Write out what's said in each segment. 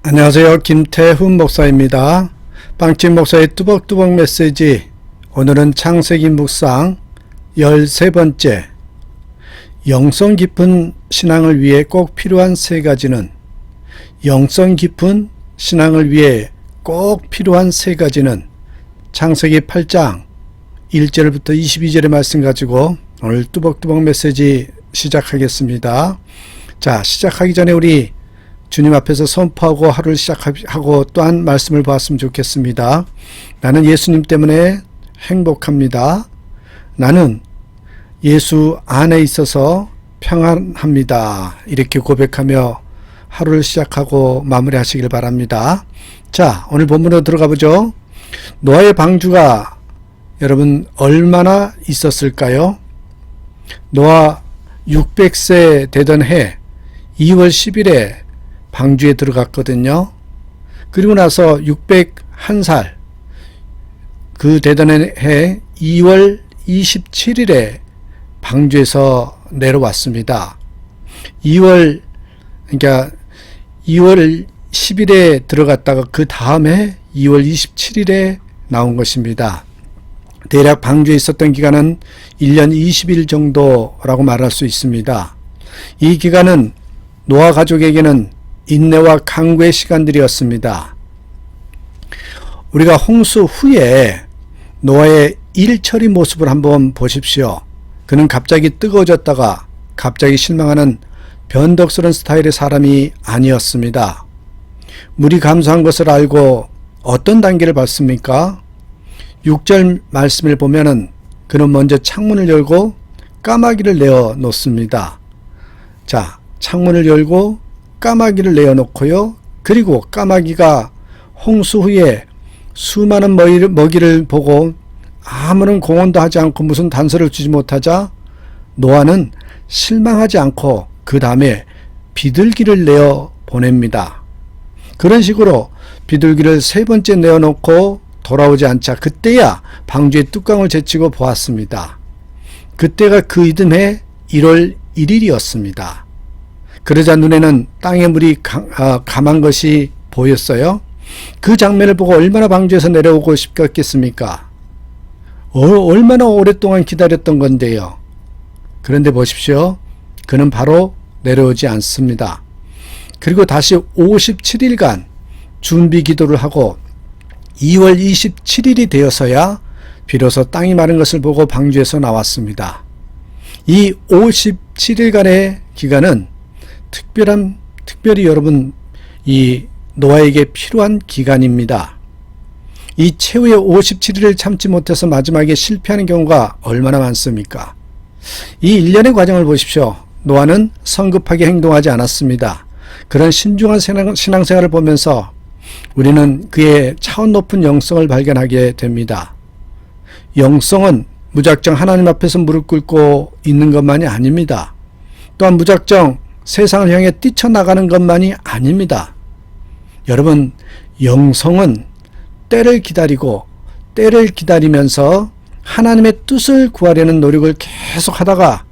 안녕하세요. 김태훈 목사입니다. 빵집 목사의 뚜벅뚜벅 메시지, 오늘은 창세기 묵상 13번째, 영성 깊은 신앙을 위해 꼭 필요한 세 가지는, 영성 깊은 신앙을 위해 꼭 필요한 세 가지는 창세기 8장 1절부터 22절의 말씀 가지고 오늘 뚜벅뚜벅 메시지 시작하겠습니다. 자, 시작하기 전에 우리 주님 앞에서 선포하고 하루를 시작하고 또한 말씀을 보았으면 좋겠습니다. 나는 예수님 때문에 행복합니다. 나는 예수 안에 있어서 평안합니다. 이렇게 고백하며 하루를 시작하고 마무리하시길 바랍니다. 자, 오늘 본문으로 들어가 보죠. 노아의 방주가 여러분 얼마나 있었을까요? 노아 600세 되던 해 2월 10일에 방주에 들어갔거든요. 그리고 나서 601살 그 되던 해 2월 27일에 방주에서 내려왔습니다. 2월 10일에 들어갔다가 그 다음에 2월 27일에 나온 것입니다. 대략 방주에 있었던 기간은 1년 20일 정도라고 말할 수 있습니다. 이 기간은 노아 가족에게는 인내와 강구의 시간들이었습니다. 우리가 홍수 후에 노아의 일처리 모습을 한번 보십시오. 그는 갑자기 뜨거워졌다가 갑자기 실망하는 변덕스러운 스타일의 사람이 아니었습니다. 물이 감소한 것을 알고 어떤 단계를 밟습니까? 6절 말씀을 보면은 그는 먼저 창문을 열고 까마귀를 내어 놓습니다. 자, 창문을 열고 까마귀를 내어놓고요. 그리고 까마귀가 홍수 후에 수많은 먹이를 보고 아무런 공헌도 하지 않고 무슨 단서를 주지 못하자 노아는 실망하지 않고 그 다음에 비둘기를 내어 보냅니다. 그런 식으로 비둘기를 세 번째 내어놓고 돌아오지 않자 그때야 방주의 뚜껑을 제치고 보았습니다. 그때가 그 이듬해 1월 1일이었습니다. 그러자 눈에는 땅의 물이 감한 것이 보였어요. 그 장면을 보고 얼마나 방주에서 내려오고 싶었겠습니까? 얼마나 오랫동안 기다렸던 건데요. 그런데 보십시오. 그는 바로 내려오지 않습니다. 그리고 다시 57일간 준비 기도를 하고 2월 27일이 되어서야 비로소 땅이 마른 것을 보고 방주에서 나왔습니다. 이 57일간의 기간은 특별히 여러분 이 노아에게 필요한 기간입니다. 이 최후의 57일을 참지 못해서 마지막에 실패하는 경우가 얼마나 많습니까? 이 일련의 과정을 보십시오. 노아는 성급하게 행동하지 않았습니다. 그런 신중한 신앙생활을 보면서 우리는 그의 차원 높은 영성을 발견하게 됩니다. 영성은 무작정 하나님 앞에서 무릎 꿇고 있는 것만이 아닙니다. 또한 무작정 세상을 향해 뛰쳐나가는 것만이 아닙니다. 여러분, 영성은 때를 기다리면서 하나님의 뜻을 구하려는 노력을 계속 하다가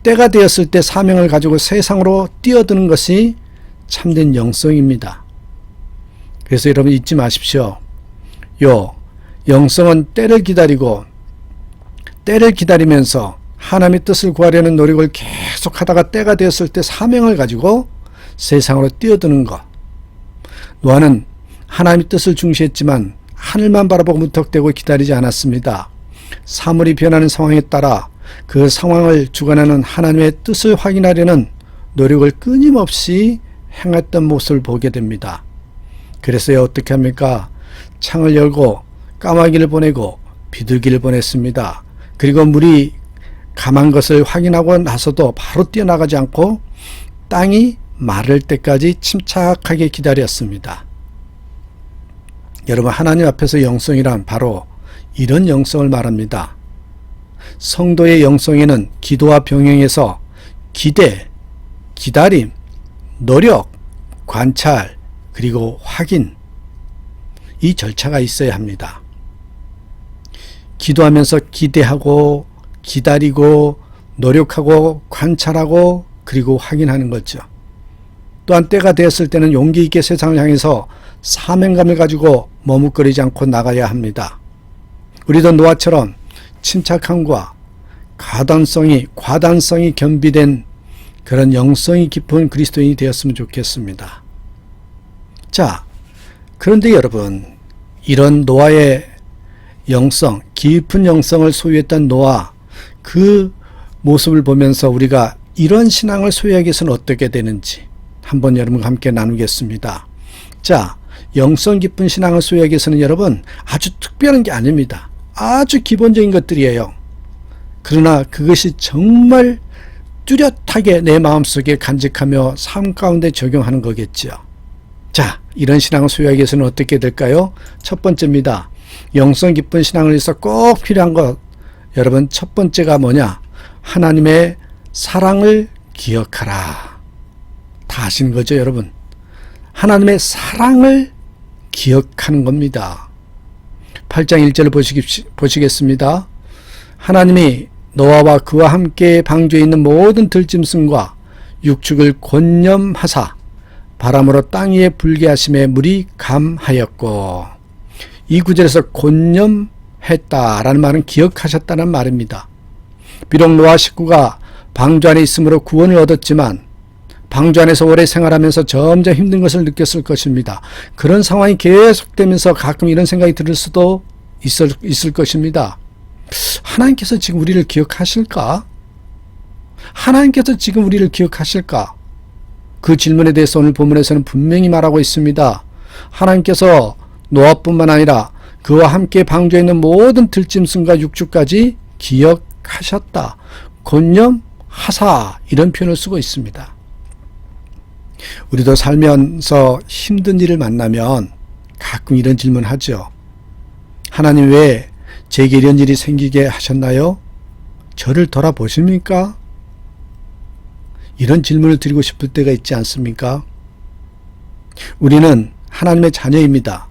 때가 되었을 때 사명을 가지고 세상으로 뛰어드는 것이 참된 영성입니다. 그래서 여러분 잊지 마십시오. 영성은 때를 기다리면서 하나님의 뜻을 구하려는 노력을 계속 하다가 때가 되었을 때 사명을 가지고 세상으로 뛰어드는 것. 노아는 하나님의 뜻을 중시했지만 하늘만 바라보고 무턱대고 기다리지 않았습니다. 사물이 변하는 상황에 따라 그 상황을 주관하는 하나님의 뜻을 확인하려는 노력을 끊임없이 행했던 모습을 보게 됩니다. 그래서요, 어떻게 합니까? 창을 열고 까마귀를 보내고 비둘기를 보냈습니다. 그리고 물이 감한 것을 확인하고 나서도 바로 뛰어나가지 않고 땅이 마를 때까지 침착하게 기다렸습니다. 여러분, 하나님 앞에서 영성이란 바로 이런 영성을 말합니다. 성도의 영성에는 기도와 병행해서 기대, 기다림, 노력, 관찰, 그리고 확인, 이 절차가 있어야 합니다. 기도하면서 기대하고 기다리고 노력하고 관찰하고 그리고 확인하는 거죠. 또한 때가 되었을 때는 용기 있게 세상을 향해서 사명감을 가지고 머뭇거리지 않고 나가야 합니다. 우리도 노아처럼 침착함과 과단성이 겸비된 그런 영성이 깊은 그리스도인이 되었으면 좋겠습니다. 자, 그런데 여러분, 이런 노아의 영성, 깊은 영성을 소유했던 노아, 그 모습을 보면서 우리가 이런 신앙을 소유하기 위해서는 어떻게 되는지 한번 여러분과 함께 나누겠습니다. 자, 영성 깊은 신앙을 소유하기 위해서는 여러분 아주 특별한 게 아닙니다. 아주 기본적인 것들이에요. 그러나 그것이 정말 뚜렷하게 내 마음속에 간직하며 삶 가운데 적용하는 거겠죠. 자, 이런 신앙을 소유하기 위해서는 어떻게 될까요? 첫 번째입니다. 영성 깊은 신앙을 위해서 꼭 필요한 것, 여러분 첫 번째가 뭐냐? 하나님의 사랑을 기억하라. 다 아시는 거죠, 여러분? 하나님의 사랑을 기억하는 겁니다. 8장 1절을 보시겠습니다. 하나님이 노아와 그와 함께 방주에 있는 모든 들짐승과 육축을 곤념하사 바람으로 땅 위에 불게 하심에 물이 감하였고, 이 구절에서 곤념했다라는 말은 기억하셨다는 말입니다. 비록 노아 식구가 방주 안에 있으므로 구원을 얻었지만 방주 안에서 오래 생활하면서 점점 힘든 것을 느꼈을 것입니다. 그런 상황이 계속되면서 가끔 이런 생각이 들 수도 있을 것입니다. 하나님께서 지금 우리를 기억하실까? 하나님께서 지금 우리를 기억하실까? 그 질문에 대해서 오늘 본문에서는 분명히 말하고 있습니다. 하나님께서 노아뿐만 아니라 그와 함께 방주에 있는 모든 들짐승과 육축까지 기억하셨다. 곤념하사, 이런 표현을 쓰고 있습니다. 우리도 살면서 힘든 일을 만나면 가끔 이런 질문하죠. 하나님 왜 제게 이런 일이 생기게 하셨나요? 저를 돌아보십니까? 이런 질문을 드리고 싶을 때가 있지 않습니까? 우리는 하나님의 자녀입니다.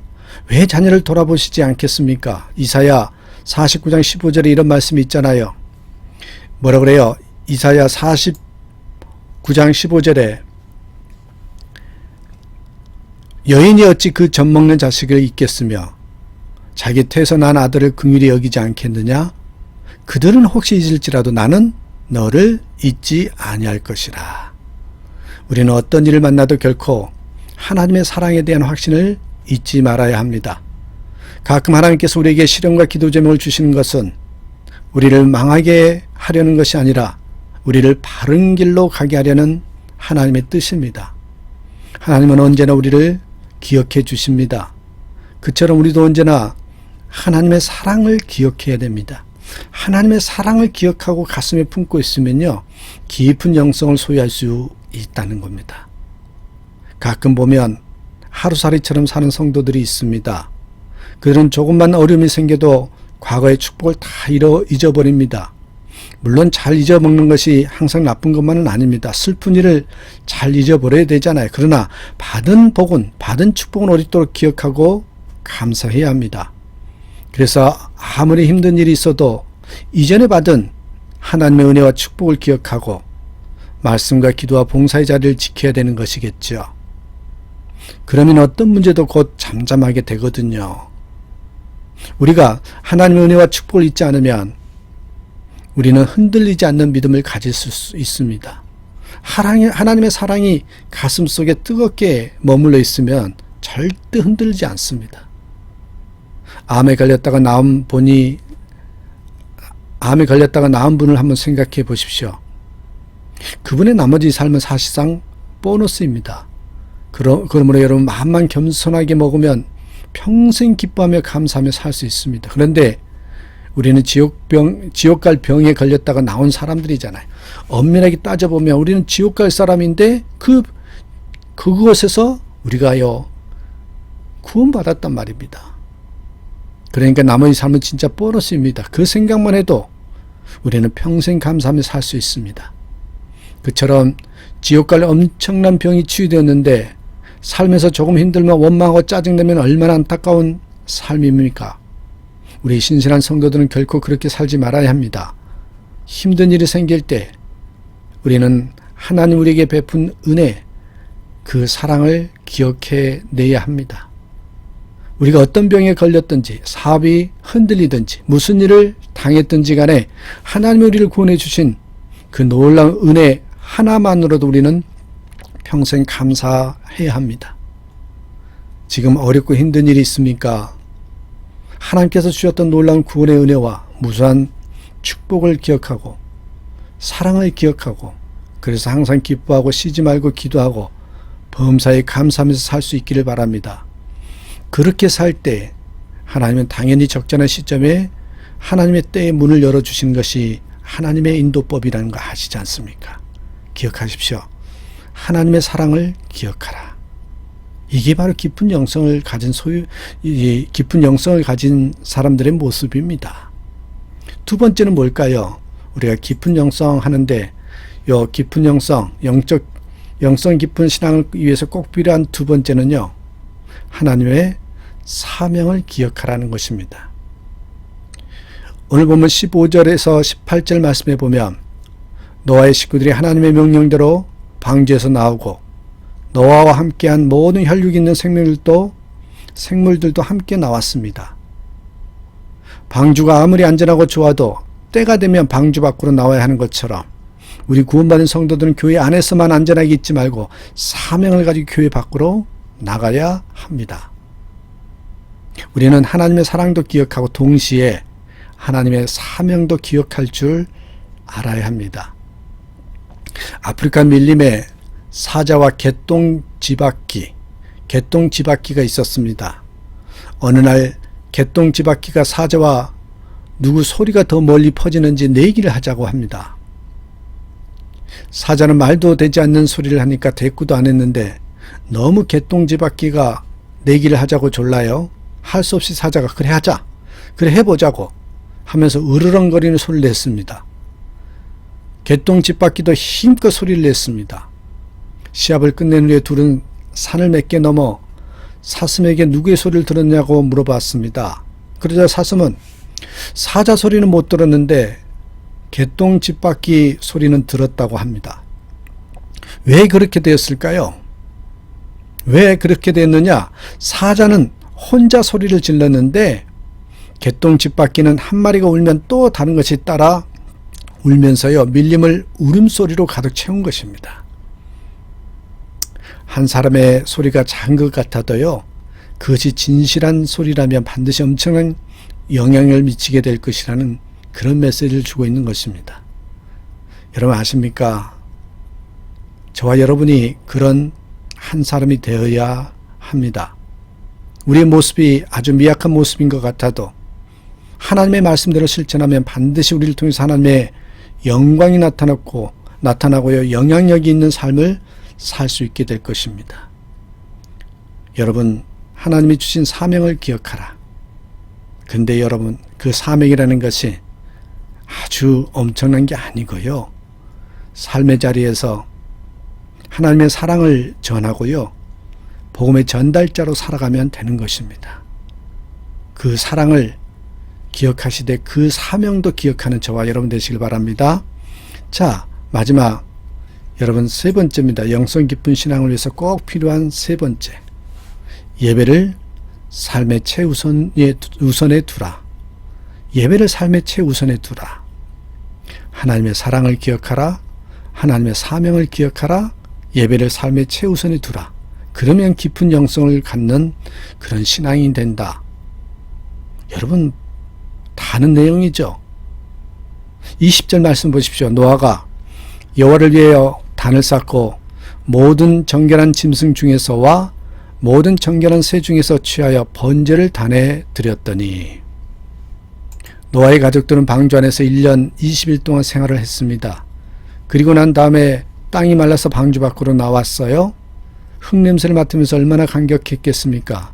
왜 자녀를 돌아보시지 않겠습니까? 이사야 49장 15절에 이런 말씀이 있잖아요. 뭐라 그래요? 이사야 49장 15절에 여인이 어찌 그 젖먹는 자식을 잊겠으며 자기 태에서 난 아들을 긍휼히 여기지 않겠느냐? 그들은 혹시 잊을지라도 나는 너를 잊지 아니할 것이라. 우리는 어떤 일을 만나도 결코 하나님의 사랑에 대한 확신을 잊지 말아야 합니다. 가끔 하나님께서 우리에게 시련과 기도 제목을 주시는 것은 우리를 망하게 하려는 것이 아니라 우리를 바른 길로 가게 하려는 하나님의 뜻입니다. 하나님은 언제나 우리를 기억해 주십니다. 그처럼 우리도 언제나 하나님의 사랑을 기억해야 됩니다. 하나님의 사랑을 기억하고 가슴에 품고 있으면요, 깊은 영성을 소유할 수 있다는 겁니다. 가끔 보면 하루살이처럼 사는 성도들이 있습니다. 그들은 조금만 어려움이 생겨도 과거의 축복을 다 잊어버립니다. 물론 잘 잊어먹는 것이 항상 나쁜 것만은 아닙니다. 슬픈 일을 잘 잊어버려야 되잖아요. 그러나 받은 복은, 받은 축복은 오랫도록 기억하고 감사해야 합니다. 그래서 아무리 힘든 일이 있어도 이전에 받은 하나님의 은혜와 축복을 기억하고 말씀과 기도와 봉사의 자리를 지켜야 되는 것이겠죠. 그러면 어떤 문제도 곧 잠잠하게 되거든요. 우리가 하나님의 은혜와 축복을 잊지 않으면 우리는 흔들리지 않는 믿음을 가질 수 있습니다. 하나님의 사랑이 가슴속에 뜨겁게 머물러 있으면 절대 흔들리지 않습니다. 암에 걸렸다가 나은 분을 한번 생각해 보십시오. 그분의 나머지 삶은 사실상 보너스입니다. 그러므로 여러분, 마음만 겸손하게 먹으면 평생 기뻐하며 감사하며 살 수 있습니다. 그런데 우리는 지옥 갈 병에 걸렸다가 나온 사람들이잖아요. 엄밀하게 따져보면 우리는 지옥 갈 사람인데 그것에서 우리가요 구원받았단 말입니다. 그러니까 나머지 삶은 진짜 보너스입니다. 그 생각만 해도 우리는 평생 감사하며 살 수 있습니다. 그처럼 지옥 갈 엄청난 병이 치유되었는데 삶에서 조금 힘들면 원망하고 짜증내면 얼마나 안타까운 삶입니까? 우리 신실한 성도들은 결코 그렇게 살지 말아야 합니다. 힘든 일이 생길 때 우리는 하나님 우리에게 베푼 은혜, 그 사랑을 기억해 내야 합니다. 우리가 어떤 병에 걸렸든지 사업이 흔들리든지 무슨 일을 당했든지 간에 하나님이 우리를 구원해 주신 그 놀라운 은혜 하나만으로도 우리는 평생 감사해야 합니다. 지금 어렵고 힘든 일이 있습니까? 하나님께서 주셨던 놀라운 구원의 은혜와 무수한 축복을 기억하고 사랑을 기억하고 그래서 항상 기뻐하고 쉬지 말고 기도하고 범사에 감사하면서 살 수 있기를 바랍니다. 그렇게 살 때 하나님은 당연히 적절한 시점에 하나님의 때에 문을 열어주시는 것이 하나님의 인도법이라는 거 아시지 않습니까? 기억하십시오. 하나님의 사랑을 기억하라. 이게 바로 깊은 영성을 가진 사람들의 모습입니다. 두 번째는 뭘까요? 우리가 깊은 영성 하는데 요 깊은 영성 깊은 신앙을 위해서 꼭 필요한 두 번째는요. 하나님의 사명을 기억하라는 것입니다. 오늘 보면 15절에서 18절 말씀에 보면 노아의 식구들이 하나님의 명령대로 방주에서 나오고 노아와 함께한 모든 혈육 있는 생물들도 함께 나왔습니다. 방주가 아무리 안전하고 좋아도 때가 되면 방주 밖으로 나와야 하는 것처럼 우리 구원받은 성도들은 교회 안에서만 안전하게 있지 말고 사명을 가지고 교회 밖으로 나가야 합니다. 우리는 하나님의 사랑도 기억하고 동시에 하나님의 사명도 기억할 줄 알아야 합니다. 아프리카 밀림에 사자와 개똥지바퀴가 있었습니다. 어느 날 개똥지바퀴가 사자와 누구 소리가 더 멀리 퍼지는지 내기를 하자고 합니다. 사자는 말도 되지 않는 소리를 하니까 대꾸도 안 했는데 너무 개똥지바퀴가 내기를 하자고 졸라요. 할 수 없이 사자가 그래 하자, 그래 해보자고 하면서 으르렁거리는 소리를 냈습니다. 개똥집바퀴도 힘껏 소리를 냈습니다. 시합을 끝낸 후에 둘은 산을 몇 개 넘어 사슴에게 누구의 소리를 들었냐고 물어봤습니다. 그러자 사슴은 사자 소리는 못 들었는데 개똥집바퀴 소리는 들었다고 합니다. 왜 그렇게 되었을까요? 왜 그렇게 됐느냐? 사자는 혼자 소리를 질렀는데 개똥집바퀴는 한 마리가 울면 또 다른 것이 따라 울면서요 밀림을 울음소리로 가득 채운 것입니다. 한 사람의 소리가 작은 것 같아도요 그것이 진실한 소리라면 반드시 엄청난 영향을 미치게 될 것이라는 그런 메시지를 주고 있는 것입니다. 여러분 아십니까? 저와 여러분이 그런 한 사람이 되어야 합니다. 우리의 모습이 아주 미약한 모습인 것 같아도 하나님의 말씀대로 실천하면 반드시 우리를 통해서 하나님의 영광이 나타나고요 영향력이 있는 삶을 살 수 있게 될 것입니다. 여러분 하나님이 주신 사명을 기억하라. 근데 여러분 그 사명이라는 것이 아주 엄청난 게 아니고요. 삶의 자리에서 하나님의 사랑을 전하고요. 복음의 전달자로 살아가면 되는 것입니다. 그 사랑을 기억하시되 그 사명도 기억하는 저와 여러분 되시길 바랍니다. 자, 마지막 여러분 세 번째입니다. 영성 깊은 신앙을 위해서 꼭 필요한 세 번째. 예배를 삶의 최우선에 두라. 예배를 삶의 최우선에 두라. 하나님의 사랑을 기억하라. 하나님의 사명을 기억하라. 예배를 삶의 최우선에 두라. 그러면 깊은 영성을 갖는 그런 신앙이 된다. 여러분 다 아는 내용이죠. 20절 말씀 보십시오. 노아가 여호와를 위하여 단을 쌓고 모든 정결한 짐승 중에서와 모든 정결한 새 중에서 취하여 번제를 단에 드렸더니 노아의 가족들은 방주 안에서 1년 20일 동안 생활을 했습니다. 그리고 난 다음에 땅이 말라서 방주 밖으로 나왔어요. 흙냄새를 맡으면서 얼마나 감격했겠습니까?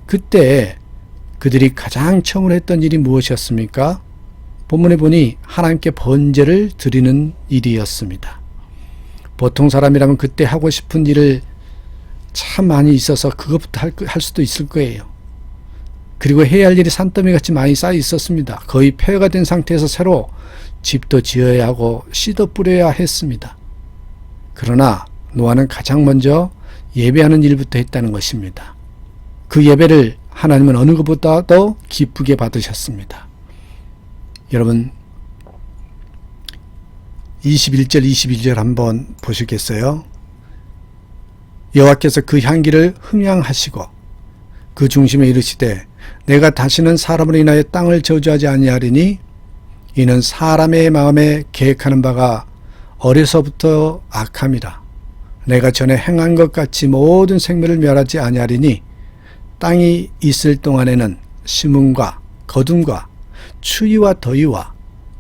그때 그들이 가장 처음으로 했던 일이 무엇이었습니까? 본문에 보니 하나님께 번제를 드리는 일이었습니다. 보통 사람이라면 그때 하고 싶은 일을 참 많이 있어서 그것부터 할 수도 있을 거예요. 그리고 해야 할 일이 산더미같이 많이 쌓여 있었습니다. 거의 폐허가 된 상태에서 새로 집도 지어야 하고 씨도 뿌려야 했습니다. 그러나 노아는 가장 먼저 예배하는 일부터 했다는 것입니다. 그 예배를 하나님은 어느 것보다도 기쁘게 받으셨습니다. 여러분 21절 22절 한번 보시겠어요? 여호와께서 그 향기를 흠향하시고 그 중심에 이르시되 내가 다시는 사람으로 인하여 땅을 저주하지 아니하리니 이는 사람의 마음에 계획하는 바가 어려서부터 악함이라. 내가 전에 행한 것 같이 모든 생물을 멸하지 아니하리니 땅이 있을 동안에는 심음과 거둠과 추위와 더위와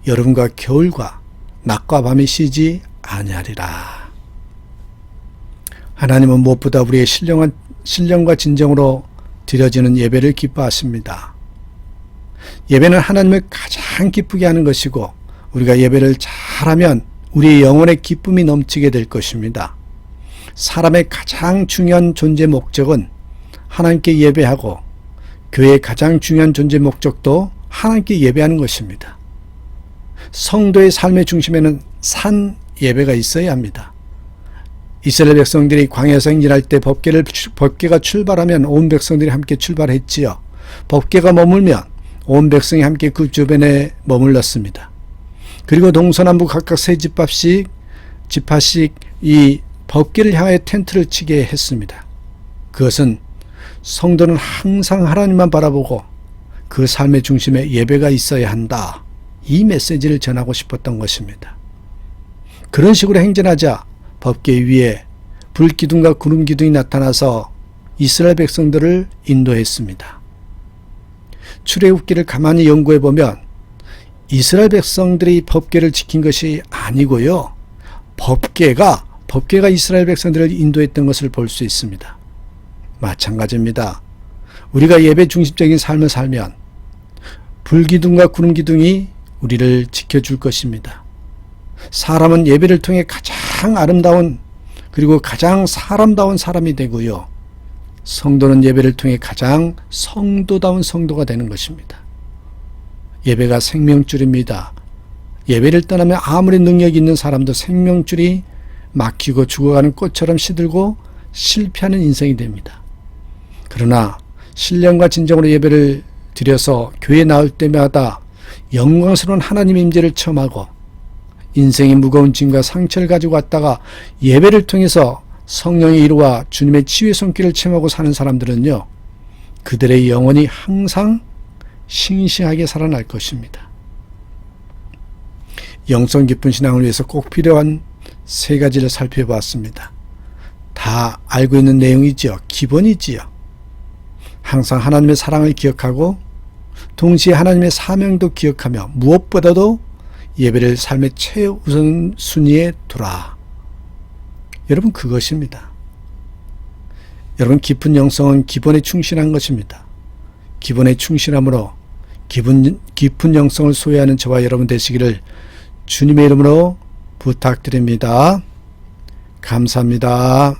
여름과 겨울과 낮과 밤이 쉬지 아니하리라. 하나님은 무엇보다 우리의 신령과 진정으로 드려지는 예배를 기뻐하십니다. 예배는 하나님을 가장 기쁘게 하는 것이고 우리가 예배를 잘하면 우리의 영혼의 기쁨이 넘치게 될 것입니다. 사람의 가장 중요한 존재 목적은 하나님께 예배하고 교회의 가장 중요한 존재 목적도 하나님께 예배하는 것입니다. 성도의 삶의 중심에는 산 예배가 있어야 합니다. 이스라엘 백성들이 광야에서 행진할 때 법궤가 출발하면 온 백성들이 함께 출발했지요. 법궤가 머물면 온 백성이 함께 그 주변에 머물렀습니다. 그리고 동서남북 각각 세 지파씩 이 법궤를 향하여 텐트를 치게 했습니다. 그것은 성도는 항상 하나님만 바라보고 그 삶의 중심에 예배가 있어야 한다. 이 메시지를 전하고 싶었던 것입니다. 그런 식으로 행진하자 법궤 위에 불기둥과 구름기둥이 나타나서 이스라엘 백성들을 인도했습니다. 출애굽기를 가만히 연구해 보면 이스라엘 백성들이 법궤를 지킨 것이 아니고요. 법궤가 이스라엘 백성들을 인도했던 것을 볼 수 있습니다. 마찬가지입니다. 우리가 예배 중심적인 삶을 살면 불기둥과 구름기둥이 우리를 지켜줄 것입니다. 사람은 예배를 통해 가장 아름다운 그리고 가장 사람다운 사람이 되고요. 성도는 예배를 통해 가장 성도다운 성도가 되는 것입니다. 예배가 생명줄입니다. 예배를 떠나면 아무리 능력 있는 사람도 생명줄이 막히고 죽어가는 꽃처럼 시들고 실패하는 인생이 됩니다. 그러나 신령과 진정으로 예배를 드려서 교회에 나올 때마다 영광스러운 하나님의 임재를 체험하고 인생의 무거운 짐과 상처를 가지고 왔다가 예배를 통해서 성령의 이루와 주님의 치유의 손길을 체험하고 사는 사람들은요, 그들의 영혼이 항상 싱싱하게 살아날 것입니다. 영성 깊은 신앙을 위해서 꼭 필요한 세 가지를 살펴보았습니다. 다 알고 있는 내용이지요. 기본이지요. 항상 하나님의 사랑을 기억하고 동시에 하나님의 사명도 기억하며 무엇보다도 예배를 삶의 최우선순위에 두라. 여러분, 그것입니다. 여러분, 깊은 영성은 기본에 충실한 것입니다. 기본에 충실함으로 깊은 영성을 소유하는 저와 여러분 되시기를 주님의 이름으로 부탁드립니다. 감사합니다.